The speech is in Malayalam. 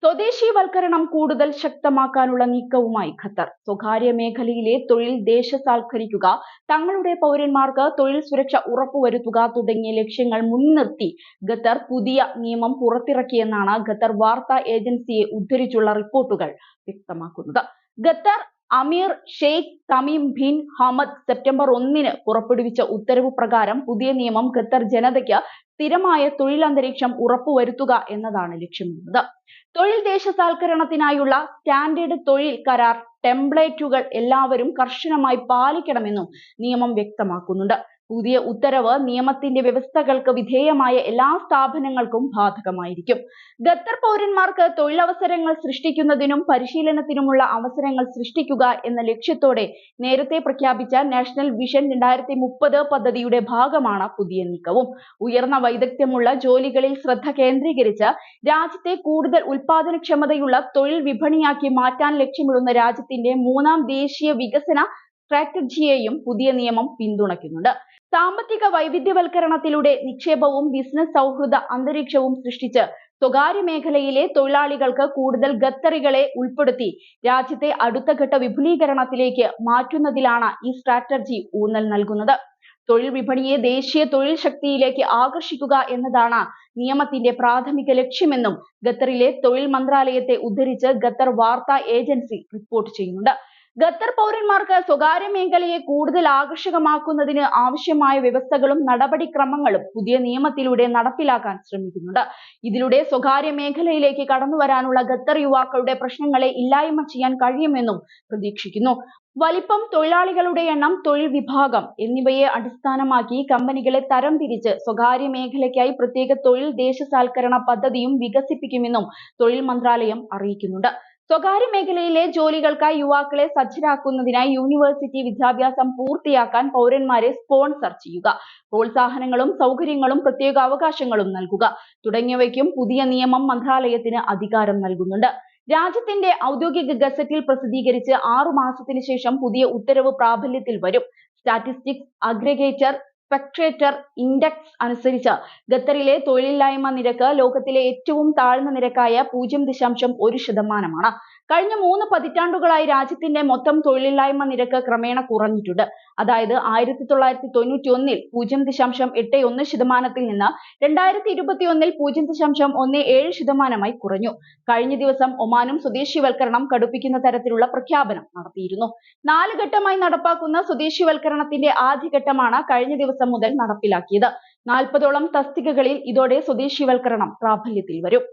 സ്വദേശീവൽക്കരണം കൂടുതൽ ശക്തമാക്കാനുള്ള നീക്കവുമായി ഖത്തർ. സ്വകാര്യ മേഖലയിലെ തൊഴിൽ ദേശസാൽക്കരിക്കുക, തങ്ങളുടെ പൗരന്മാർക്ക് തൊഴിൽ സുരക്ഷ ഉറപ്പുവരുത്തുക തുടങ്ങിയ ലക്ഷ്യങ്ങൾ മുൻനിർത്തി ഖത്തർ പുതിയ നിയമം പുറത്തിറക്കിയെന്നാണ് ഖത്തർ വാർത്താ ഏജൻസിയെ ഉദ്ധരിച്ചുള്ള റിപ്പോർട്ടുകൾ വ്യക്തമാക്കുന്നത്. ഖത്തർ അമീർ Sheikh Tamim bin Hamad September 1 പുറപ്പെടുവിച്ച ഉത്തരവ് പ്രകാരം പുതിയ നിയമം ഖത്തർ ജനതയ്ക്ക് സ്ഥിരമായ തൊഴിലന്തരീക്ഷം ഉറപ്പുവരുത്തുക എന്നതാണ് ലക്ഷ്യമിടുന്നത്. തൊഴിൽ ദേശസാൽക്കരണത്തിനായുള്ള സ്റ്റാൻഡേർഡ് തൊഴിൽ കരാർ ടെംപ്ലേറ്റുകൾ എല്ലാവരും കർശനമായി പാലിക്കണമെന്നും നിയമം വ്യക്തമാക്കുന്നുണ്ട്. പുതിയ ഉത്തരവ് നിയമത്തിന്റെ വ്യവസ്ഥകൾക്ക് വിധേയമായ എല്ലാ സ്ഥാപനങ്ങൾക്കും ബാധകമായിരിക്കും. ഖത്തർ പൗരന്മാർക്ക് തൊഴിലവസരങ്ങൾ സൃഷ്ടിക്കുന്നതിനും പരിശീലനത്തിനുമുള്ള അവസരങ്ങൾ സൃഷ്ടിക്കുക എന്ന ലക്ഷ്യത്തോടെ നേരത്തെ പ്രഖ്യാപിച്ച നാഷണൽ വിഷൻ 2030 പദ്ധതിയുടെ ഭാഗമാണ് പുതിയ നീക്കവും. ഉയർന്ന വൈദഗ്ധ്യമുള്ള ജോലികളിൽ ശ്രദ്ധ കേന്ദ്രീകരിച്ച് രാജ്യത്തെ കൂടുതൽ ഉൽപാദനക്ഷമതയുള്ള തൊഴിൽ വിപണിയാക്കി മാറ്റാൻ ലക്ഷ്യമിടുന്ന രാജ്യത്തിന്റെ 3ാം ദേശീയ വികസന സ്ട്രാറ്റജിയെയും പുതിയ നിയമം പിന്തുണയ്ക്കുന്നുണ്ട്. സാമ്പത്തിക വൈവിധ്യവൽക്കരണത്തിലൂടെ നിക്ഷേപവും ബിസിനസ് സൗഹൃദ അന്തരീക്ഷവും സൃഷ്ടിച്ച് സ്വകാര്യ മേഖലയിലെ തൊഴിലാളികൾക്ക് കൂടുതൽ ഖത്തറികളെ ഉൾപ്പെടുത്തി രാജ്യത്തെ അടുത്ത ഘട്ട വിപുലീകരണത്തിലേക്ക് മാറ്റുന്നതിലാണ് ഈ സ്ട്രാറ്റജി ഊന്നൽ നൽകുന്നത്. തൊഴിൽ വിപണിയെ ദേശീയ തൊഴിൽ ശക്തിയിലേക്ക് ആകർഷിക്കുക എന്നതാണ് നിയമത്തിന്റെ പ്രാഥമിക ലക്ഷ്യമെന്നും ഖത്തറിലെ തൊഴിൽ മന്ത്രാലയത്തെ ഉദ്ധരിച്ച് ഖത്തർ വാർത്താ ഏജൻസി റിപ്പോർട്ട് ചെയ്യുന്നുണ്ട്. ഖത്തർ പൗരന്മാർക്ക് സ്വകാര്യ മേഖലയെ കൂടുതൽ ആകർഷകമാക്കുന്നതിന് ആവശ്യമായ വ്യവസ്ഥകളും നടപടിക്രമങ്ങളും പുതിയ നിയമത്തിലൂടെ നടപ്പിലാക്കാൻ ശ്രമിക്കുന്നുണ്ട്. ഇതിലൂടെ സ്വകാര്യ മേഖലയിലേക്ക് കടന്നുവരാനുള്ള ഖത്തർ യുവാക്കളുടെ പ്രശ്നങ്ങളെ ഇല്ലായ്മ ചെയ്യാൻ കഴിയുമെന്നും പ്രതീക്ഷിക്കുന്നു. വലിപ്പം, തൊഴിലാളികളുടെ എണ്ണം, തൊഴിൽ വിഭാഗം എന്നിവയെ അടിസ്ഥാനമാക്കി കമ്പനികളെ തരംതിരിച്ച് സ്വകാര്യ മേഖലയ്ക്കായി പ്രത്യേക തൊഴിൽ ദേശസാൽക്കരണ പദ്ധതിയും വികസിപ്പിക്കുമെന്നും തൊഴിൽ മന്ത്രാലയം അറിയിക്കുന്നുണ്ട്. സ്വകാര്യ മേഖലയിലെ ജോലികൾക്കായി യുവാക്കളെ സജ്ജരാക്കുന്നതിനായി യൂണിവേഴ്സിറ്റി വിദ്യാഭ്യാസം പൂർത്തിയാക്കാൻ പൗരന്മാരെ സ്പോൺസർ ചെയ്യുക, പ്രോത്സാഹനങ്ങളും സൗകര്യങ്ങളും പ്രത്യേക അവകാശങ്ങളും നൽകുക തുടങ്ങിയവയ്ക്കും പുതിയ നിയമം മന്ത്രാലയത്തിന് അധികാരം നൽകുന്നുണ്ട്. രാജ്യത്തിന്റെ ഔദ്യോഗിക ഗസറ്റിൽ പ്രസിദ്ധീകരിച്ച് 6 മാസത്തിന് ശേഷം പുതിയ ഉത്തരവ് പ്രാബല്യത്തിൽ വരും. സ്റ്റാറ്റിസ്റ്റിക്സ് അഗ്രഗേറ്റർ സ്പെക്ട്രേറ്റർ ഇൻഡെക്സ് അനുസരിച്ച് ഖത്തറിലെ തൊഴിലില്ലായ്മ നിരക്ക് ലോകത്തിലെ ഏറ്റവും താഴ്ന്ന നിരക്കായ 0.1%. കഴിഞ്ഞ 3 പതിറ്റാണ്ടുകളായി രാജ്യത്തിന്റെ മൊത്തം തൊഴിലില്ലായ്മ നിരക്ക് ക്രമേണ കുറഞ്ഞിട്ടുണ്ട്. അതായത് 1991 0.81% നിന്ന് 2021 0.17% കുറഞ്ഞു. കഴിഞ്ഞ ദിവസം ഒമാനും സ്വദേശീവൽക്കരണം കടുപ്പിക്കുന്ന തരത്തിലുള്ള പ്രഖ്യാപനം നടത്തിയിരുന്നു. 4 ഘട്ടമായി നടപ്പാക്കുന്ന സ്വദേശീവൽക്കരണത്തിന്റെ ആദ്യഘട്ടമാണ് കഴിഞ്ഞ ദിവസം മുതൽ നടപ്പിലാക്കിയത്. 40ഓളം തസ്തികകളിൽ ഇതോടെ സ്വദേശീവൽക്കരണം പ്രാബല്യത്തിൽ വരും.